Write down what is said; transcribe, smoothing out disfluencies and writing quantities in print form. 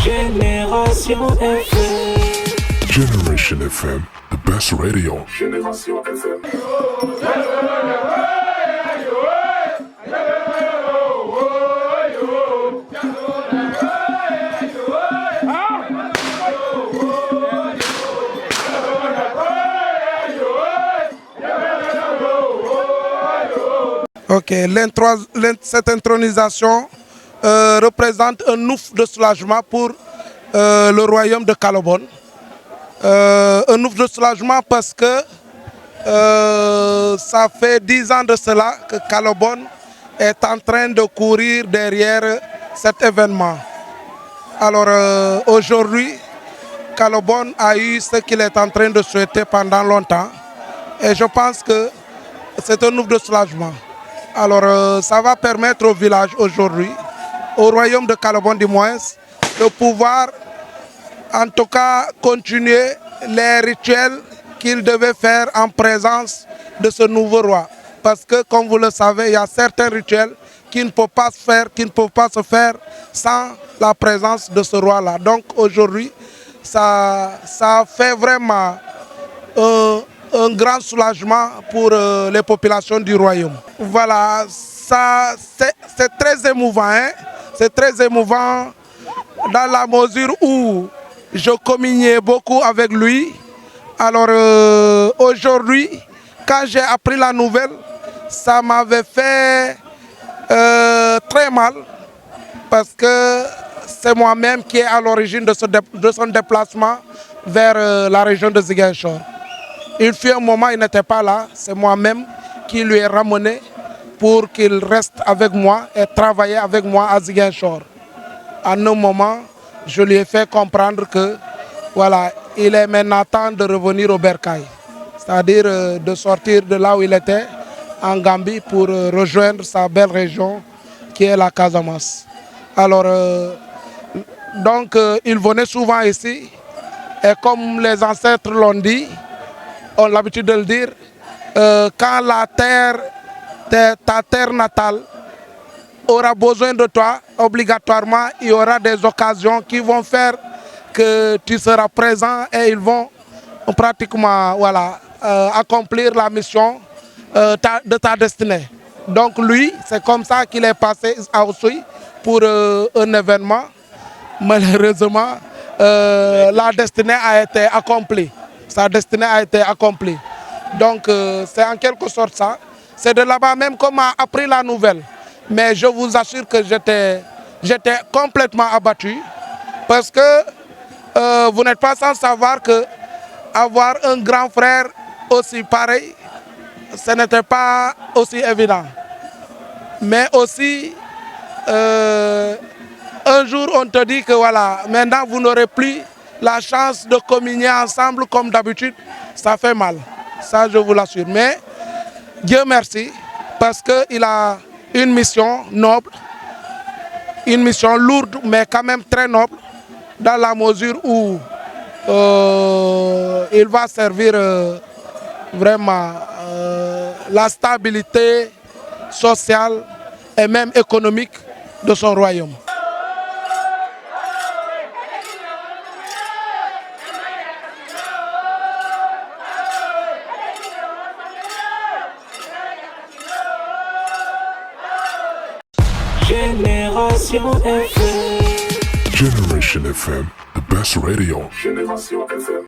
Génération FM. Generation FM, the best radio. Génération FM. Ok, cette intronisation représente un ouf de soulagement pour le royaume de Calobone. Un ouf de soulagement parce que ça fait 10 ans de cela que Calobone est en train de courir derrière cet événement. Alors aujourd'hui, Calobone a eu ce qu'il est en train de souhaiter pendant longtemps et je pense que c'est un ouf de soulagement. Alors ça va permettre au village aujourd'hui, au royaume de Calobone du moins, de pouvoir en tout cas continuer les rituels qu'il devait faire en présence de ce nouveau roi. Parce que comme vous le savez, il y a certains rituels qui ne peuvent pas se faire sans la présence de ce roi-là. Donc aujourd'hui, ça fait vraiment un grand soulagement pour les populations du royaume. Voilà, c'est très émouvant, hein? C'est très émouvant dans la mesure où je communiais beaucoup avec lui. Alors aujourd'hui, quand j'ai appris la nouvelle, ça m'avait fait très mal parce que c'est moi-même qui est à l'origine de son déplacement vers la région de Ziguinchor. Il fut un moment, il n'était pas là, c'est moi-même qui lui ai ramené pour qu'il reste avec moi et travailler avec moi à Ziguinchor. À un moment, je lui ai fait comprendre que voilà, il est maintenant temps de revenir au Bercail, c'est-à-dire de sortir de là où il était, en Gambie, pour rejoindre sa belle région qui est la Casamance. Alors, donc, il venait souvent ici et comme les ancêtres l'ont dit, ont l'habitude de le dire, quand ta terre natale aura besoin de toi, obligatoirement, il y aura des occasions qui vont faire que tu seras présent et ils vont pratiquement accomplir la mission de ta destinée. Donc lui, c'est comme ça qu'il est passé à Oussouye pour un événement. Malheureusement, la destinée a été accomplie. Sa destinée a été accomplie. Donc c'est en quelque sorte ça. C'est de là-bas même qu'on m'a appris la nouvelle. Mais je vous assure que j'étais complètement abattu parce que vous n'êtes pas sans savoir que avoir un grand frère aussi pareil, ce n'était pas aussi évident. Mais aussi, un jour on te dit que voilà, maintenant vous n'aurez plus la chance de communier ensemble comme d'habitude, ça fait mal. Ça, je vous l'assure. Mais Dieu merci, parce qu'il a une mission noble, une mission lourde, mais quand même très noble, dans la mesure où il va servir vraiment la stabilité sociale et même économique de son royaume. Génération FM. Generation FM, the best radio. Génération FM.